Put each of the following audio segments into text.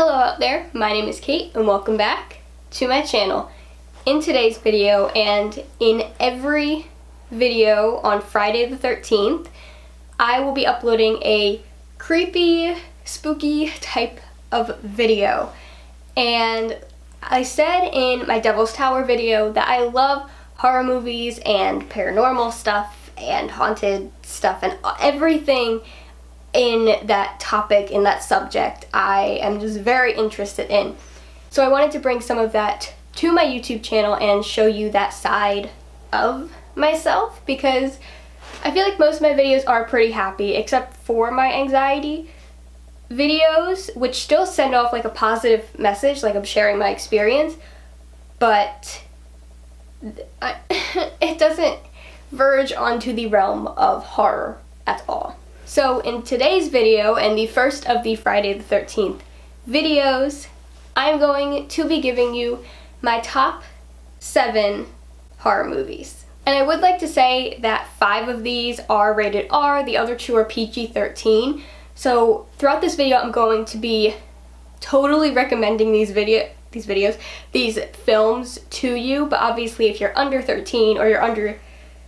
Hello out there, my name is Caitt and welcome back to my channel. In today's video and in every video on Friday the 13th, I will be uploading a creepy, spooky type of video. And I said in my Devil's Tower video that I love horror movies and paranormal stuff and haunted stuff and everything in that topic, in that subject, I am just very interested in. So I wanted to bring some of that to my YouTube channel and show you that side of myself, because I feel like most of my videos are pretty happy, except for my anxiety videos, which still send off like a positive message, like I'm sharing my experience, but it doesn't verge onto the realm of horror at all. So in today's video, and the first of the Friday the 13th videos, I'm going to be giving you my top 7 horror movies. And I would like to say that 5 of these are rated R, the other 2 are PG-13. So throughout this video, I'm going to be totally recommending these films to you, but obviously if you're under 13 or you're under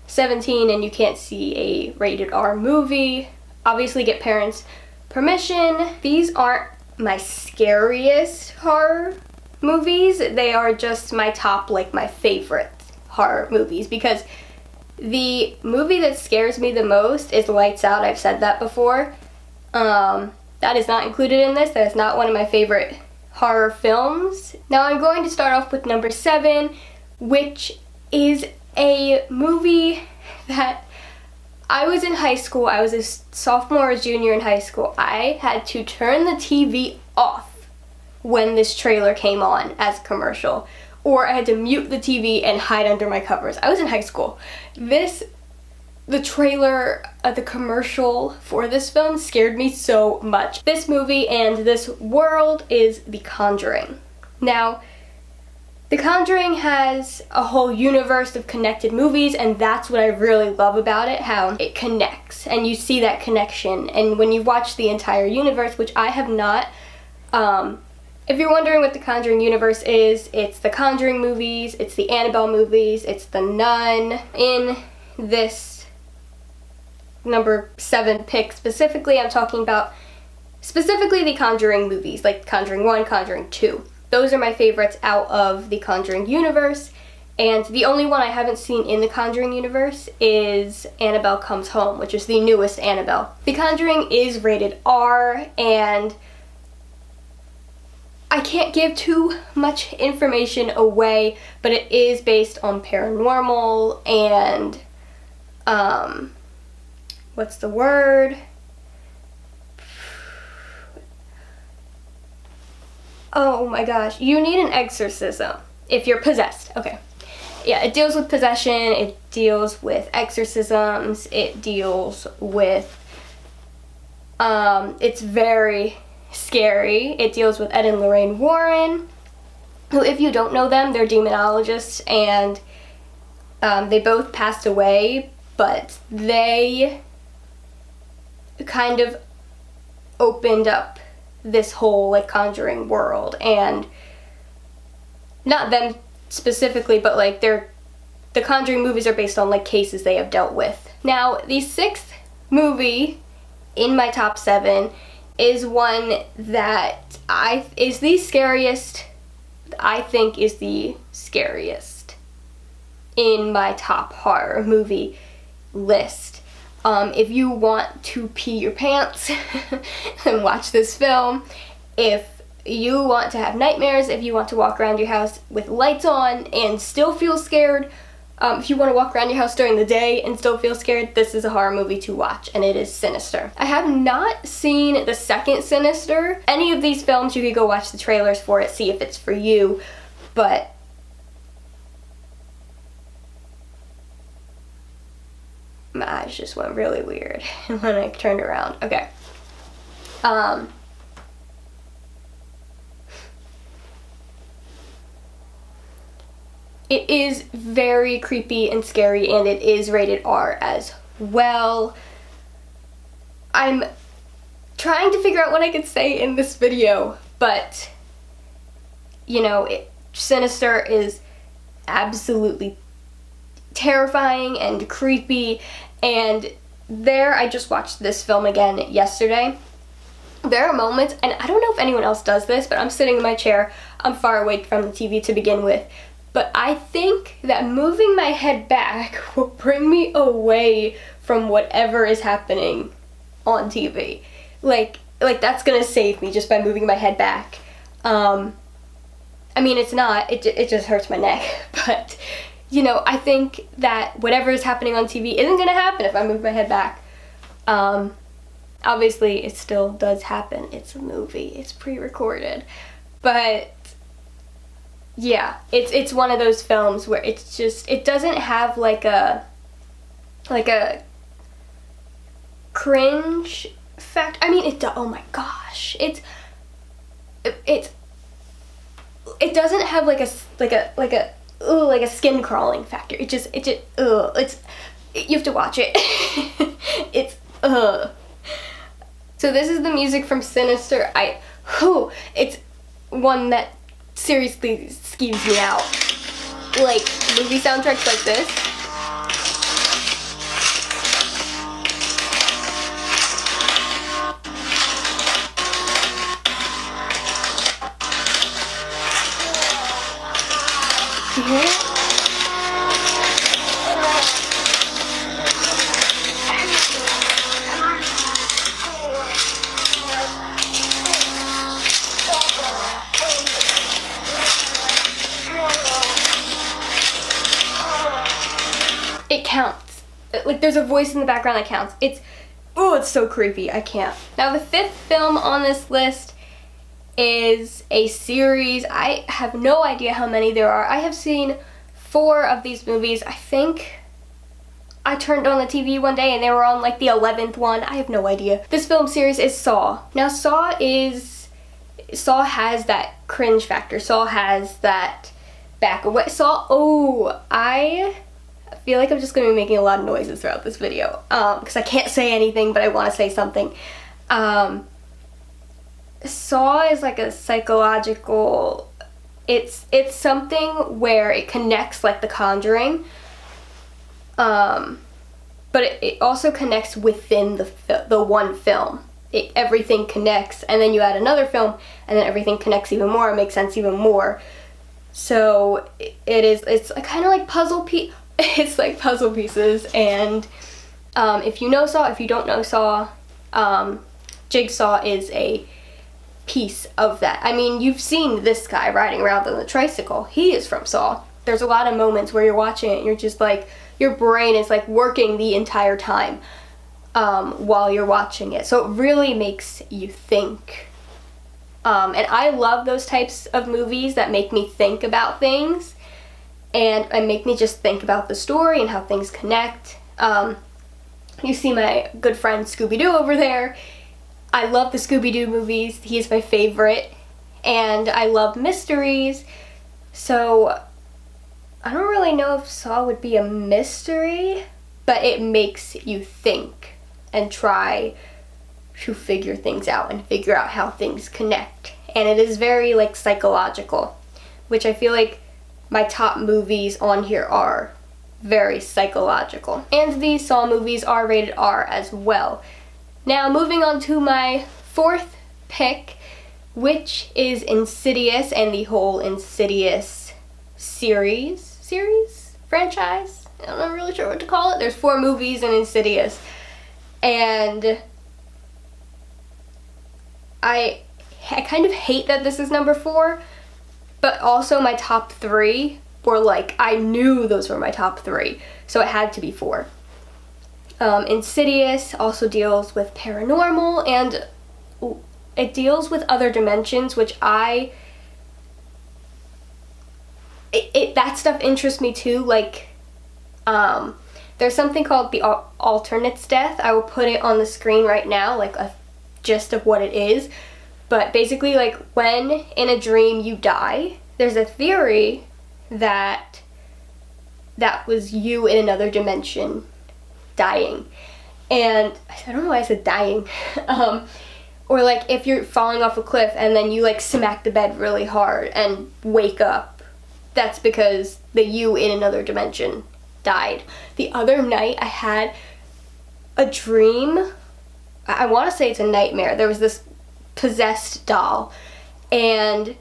17 and you can't see a rated R movie, obviously get parents' permission. These aren't my scariest horror movies. They are just my top, like my favorite horror movies, because the movie that scares me the most is Lights Out. I've said that before. That is not included in this. That is not one of my favorite horror films. Now I'm going to start off with number 7, which is a movie that I was in high school. I was a sophomore or junior in high school. I had to turn the TV off when this trailer came on as a commercial, or I had to mute the TV and hide under my covers. I was in high school. The trailer, the commercial for this film scared me so much. This movie and this world is The Conjuring. Now, The Conjuring has a whole universe of connected movies, and that's what I really love about it, how it connects, and you see that connection. And when you watch the entire universe, which I have not, if you're wondering what the Conjuring universe is, it's the Conjuring movies, it's the Annabelle movies, it's the Nun. In this number 7 pick specifically, I'm talking about specifically the Conjuring movies, like Conjuring 1, Conjuring 2. Those are my favorites out of the Conjuring universe, and the only one I haven't seen in the Conjuring universe is Annabelle Comes Home, which is the newest Annabelle. The Conjuring is rated R, and I can't give too much information away, but it is based on paranormal and, what's the word? Oh my gosh, you need an exorcism if you're possessed. Okay. Yeah, it deals with possession, it deals with exorcisms, it deals with, it's very scary. It deals with Ed and Lorraine Warren, who, if you don't know them, they're demonologists, and they both passed away, but they kind of opened up this whole like Conjuring world, and not them specifically, but like the Conjuring movies are based on like cases they have dealt with. Now the 6th movie in my top 7 is one that is the scariest. I think is the scariest in my top horror movie list. If you want to pee your pants and watch this film, if you want to have nightmares, if you want to walk around your house with lights on and still feel scared, if you want to walk around your house during the day and still feel scared, this is a horror movie to watch, and it is Sinister. I have not seen the second Sinister. Any of these films, you could go watch the trailers for it, see if it's for you, but my eyes just went really weird when I turned around. Okay. It is very creepy and scary, and it is rated R as well. I'm trying to figure out what I could say in this video, but Sinister is absolutely terrifying and creepy. And I just watched this film again yesterday. There are moments, and I don't know if anyone else does this, but I'm sitting in my chair, I'm far away from the TV to begin with, but I think that moving my head back will bring me away from whatever is happening on TV. Like that's gonna save me just by moving my head back. I mean, it's not, it just hurts my neck, but I think that whatever is happening on TV isn't gonna happen if I move my head back. Obviously it still does happen. It's a movie, it's pre-recorded, but yeah, it's one of those films where it doesn't have like a cringe fact. I mean, oh my gosh, it doesn't have like a skin crawling factor. You have to watch it. So this is the music from Sinister. It's one that seriously skeeves me out. Like movie soundtracks like this. You hear it? It counts. Like there's a voice in the background that counts. It's so creepy. I can't. Now the 5th film on this list is a series. I have no idea how many there are. I have seen 4 of these movies. I think I turned on the TV one day and they were on like the 11th one. I have no idea. This film series is Saw. Now Saw has that cringe factor. Saw has that back away. I feel like I'm just going to be making a lot of noises throughout this video because I can't say anything, but I want to say something. Saw is like a psychological, it's something where it connects like the Conjuring, but it also connects within the one film. Everything connects, and then you add another film, and then everything connects even more, it makes sense even more. So it's kind of like it's like puzzle pieces, and if you know Saw, if you don't know Saw, Jigsaw is a piece of that. I mean, you've seen this guy riding around on the tricycle. He is from Saw. There's a lot of moments where you're watching it and you're just like, your brain is like working the entire time while you're watching it. So it really makes you think. And I love those types of movies that make me think about things and make me just think about the story and how things connect. You see my good friend Scooby-Doo over there. I love the Scooby-Doo movies. He is my favorite. And I love mysteries. So I don't really know if Saw would be a mystery, but it makes you think and try to figure things out and figure out how things connect. And it is very like psychological, which I feel like my top movies on here are very psychological. And these Saw movies are rated R as well. Now moving on to my 4th pick, which is Insidious and the whole Insidious franchise? I'm not really sure what to call it. There's 4 movies in Insidious. And I kind of hate that this is number 4, but also my top 3 were like, I knew those were my top 3, so it had to be 4. Insidious also deals with paranormal, and it deals with other dimensions, which that stuff interests me too. Like, there's something called the alternate's death. I will put it on the screen right now, like a gist of what it is. But basically, like, when in a dream you die, there's a theory that was you in another dimension dying. And I don't know why I said dying. Or like if you're falling off a cliff and then you like smack the bed really hard and wake up, that's because the you in another dimension died. The other night I had a dream. I want to say it's a nightmare. There was this possessed doll, and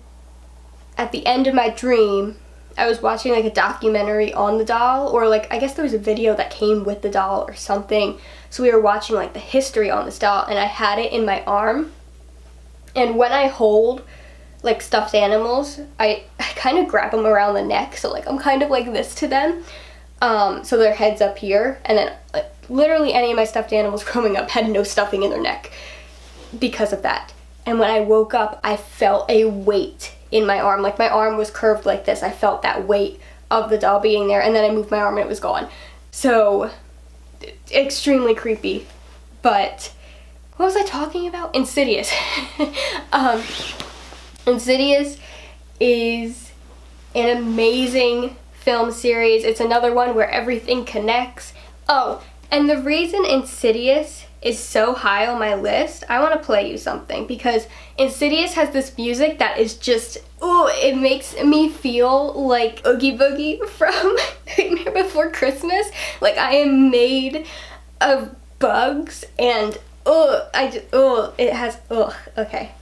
at the end of my dream I was watching like a documentary on the doll, or like I guess there was a video that came with the doll or something. So we were watching like the history on this doll, and I had it in my arm. And when I hold like stuffed animals, I kind of grab them around the neck, so like I'm kind of like this to them. So their head's up here, and then literally any of my stuffed animals growing up had no stuffing in their neck because of that. And when I woke up, I felt a weight in my arm. Like my arm was curved like this. I felt that weight of the doll being there, and then I moved my arm and it was gone. So extremely creepy. But what was I talking about? Insidious. Insidious is an amazing film series. It's another one where everything connects. Oh, and the reason Insidious is so high on my list, I want to play you something, because Insidious has this music that is just, ooh, it makes me feel like Oogie Boogie from Nightmare Before Christmas. Like I am made of bugs, and it has, okay.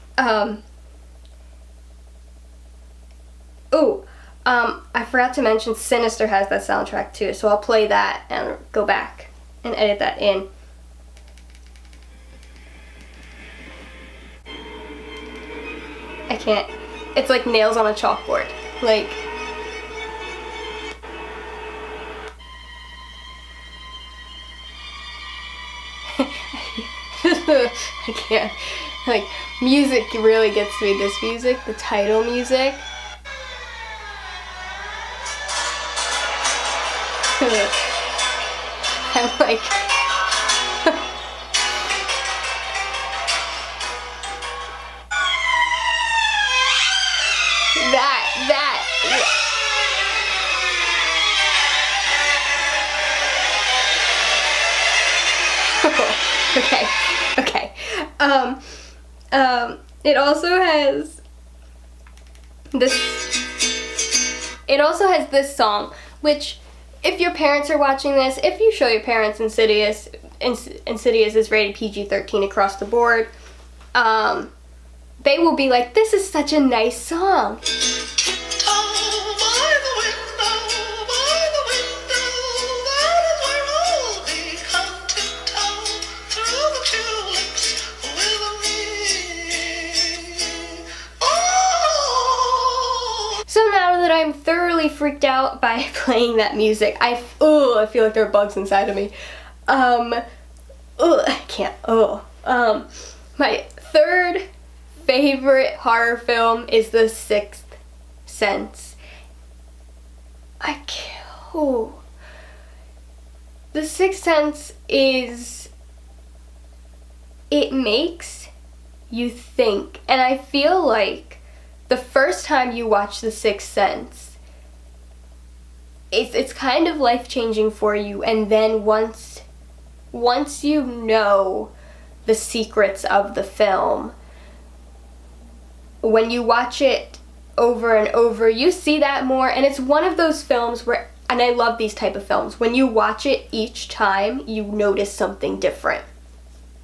I forgot to mention Sinister has that soundtrack too, so I'll play that and go back and edit that in. I can't, it's like nails on a chalkboard. Like, I can't, like, music really gets to me. This music, the title music. I'm like, that. Okay. It also has this song, which, if your parents are watching this, if you show your parents Insidious is rated PG-13 across the board, they will be like, this is such a nice song. So now that I'm thoroughly freaked out by playing that music, I feel like there are bugs inside of me. I can't, my third favorite horror film is The Sixth Sense. The Sixth Sense it makes you think, and I feel like the first time you watch The Sixth Sense, it's kind of life-changing for you, and then once you know the secrets of the film, when you watch it over and over, you see that more, and it's one of those films where, and I love these type of films, when you watch it each time, you notice something different.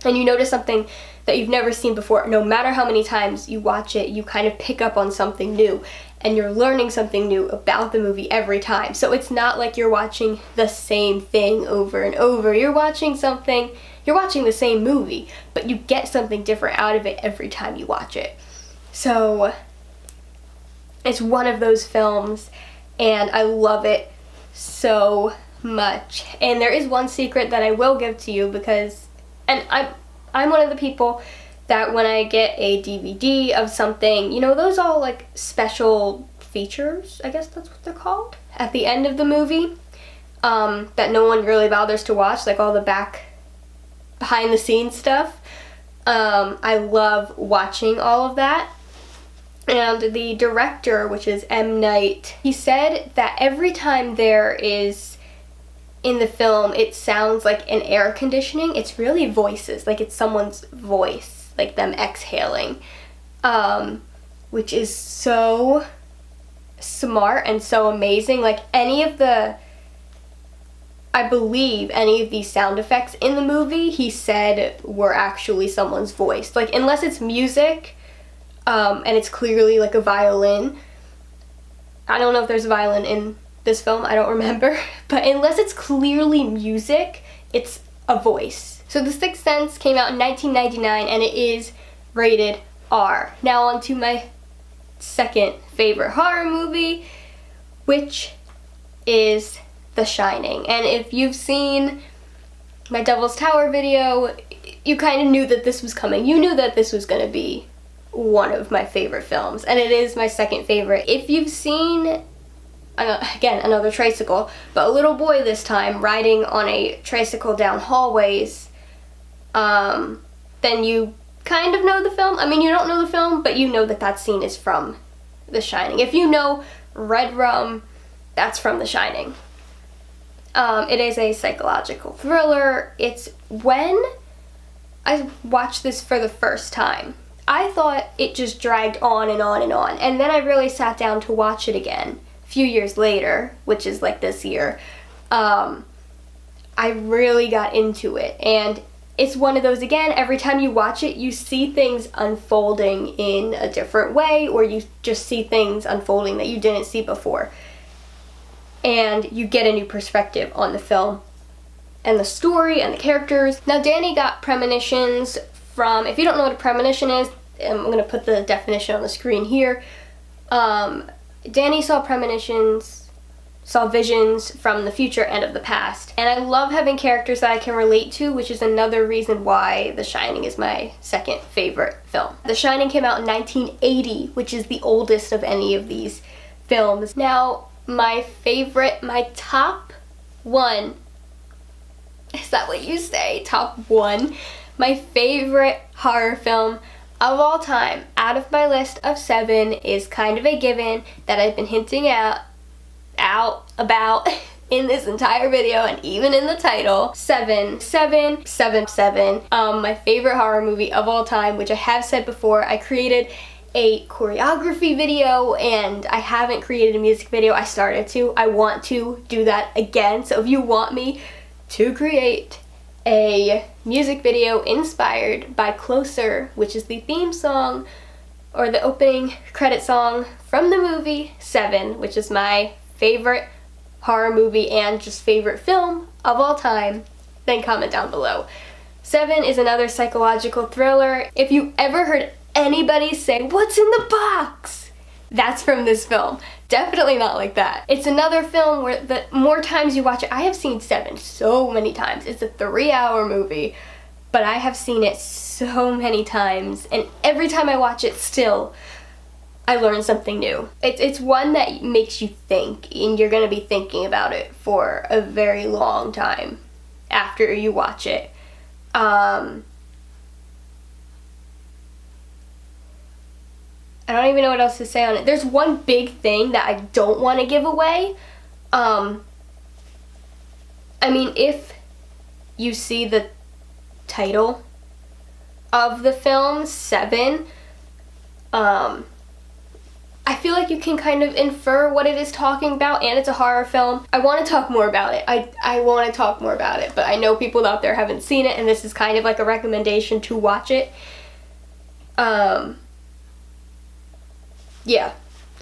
And you notice something that you've never seen before. No matter how many times you watch it, you kind of pick up on something new, and you're learning something new about the movie every time. So it's not like you're watching the same thing over and over. You're watching the same movie, but you get something different out of it every time you watch it. So it's one of those films, and I love it so much. And there is one secret that I will give to you, because, and I'm one of the people that when I get a DVD of something, you know, those all like special features, I guess that's what they're called, at the end of the movie, that no one really bothers to watch, like all the behind the scenes stuff. I love watching all of that. And the director, which is M. Night, he said that every time there is, in the film, it sounds like an air conditioning, it's really voices, like it's someone's voice. like them exhaling, which is so smart and so amazing. Like I believe any of these sound effects in the movie, he said were actually someone's voice. Like, unless it's music, and it's clearly like a violin. I don't know if there's a violin in this film, I don't remember. But unless it's clearly music, it's a voice. So The Sixth Sense came out in 1999 and it is rated R. Now on to my second favorite horror movie, which is The Shining. And if you've seen my Devil's Tower video, you kind of knew that this was coming. You knew that this was going to be one of my favorite films, and it is my second favorite. If you've seen, again, another tricycle, but a little boy this time riding on a tricycle down hallways, then you kind of know the film. I mean, you don't know the film, but you know that that scene is from The Shining. If you know Red Rum, that's from The Shining. It is a psychological thriller. It's when I watched this for the first time, I thought it just dragged on and on and on. And then I really sat down to watch it again a few years later, which is like this year. I really got into it. And it's one of those, again, every time you watch it, you see things unfolding in a different way, or you just see things unfolding that you didn't see before. And you get a new perspective on the film and the story and the characters. Now, Danny got premonitions from, if you don't know what a premonition is, I'm going to put the definition on the screen here. Danny saw premonitions, saw visions from the future and of the past. And I love having characters that I can relate to, which is another reason why The Shining is my second favorite film. The Shining came out in 1980, which is the oldest of any of these films. Now, my top one, is that what you say? Top one? My favorite horror film of all time, out of my list of 7, is kind of a given that I've been hinting out about in this entire video and even in the title. 7. My favorite horror movie of all time, which I have said before. I created a choreography video and I haven't created a music video. I started to. I want to do that again. So if you want me to create a music video inspired by Closer, which is the theme song or the opening credit song from the movie 7, which is my favorite horror movie and just favorite film of all time, then comment down below. 7 is another psychological thriller. If you ever heard anybody say, "What's in the box?" that's from this film. Definitely not like that. It's another film where the more times you watch it, I have seen 7 so many times. It's a 3-hour movie, but I have seen it so many times, and every time I watch it still, I learn something new. It's one that makes you think, and you're gonna be thinking about it for a very long time after you watch it. I don't even know what else to say on it. There's one big thing that I don't want to give away. I mean, if you see the title of the film, 7, I feel like you can kind of infer what it is talking about, and it's a horror film. I want to talk more about it. I want to talk more about it, but I know people out there haven't seen it, and this is kind of like a recommendation to watch it. Yeah,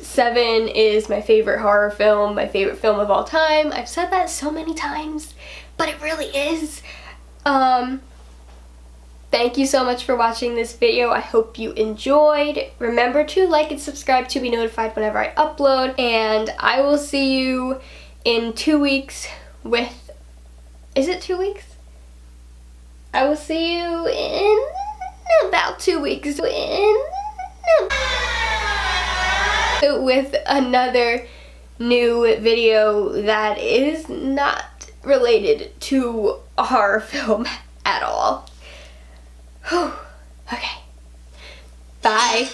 7 is my favorite horror film, my favorite film of all time. I've said that so many times, but it really is. Thank you so much for watching this video. I hope you enjoyed. Remember to like and subscribe to be notified whenever I upload, and I will see you in 2 weeks with, is it 2 weeks? I will see you in about 2 weeks with another new video that is not related to a horror film at all. Okay. Bye.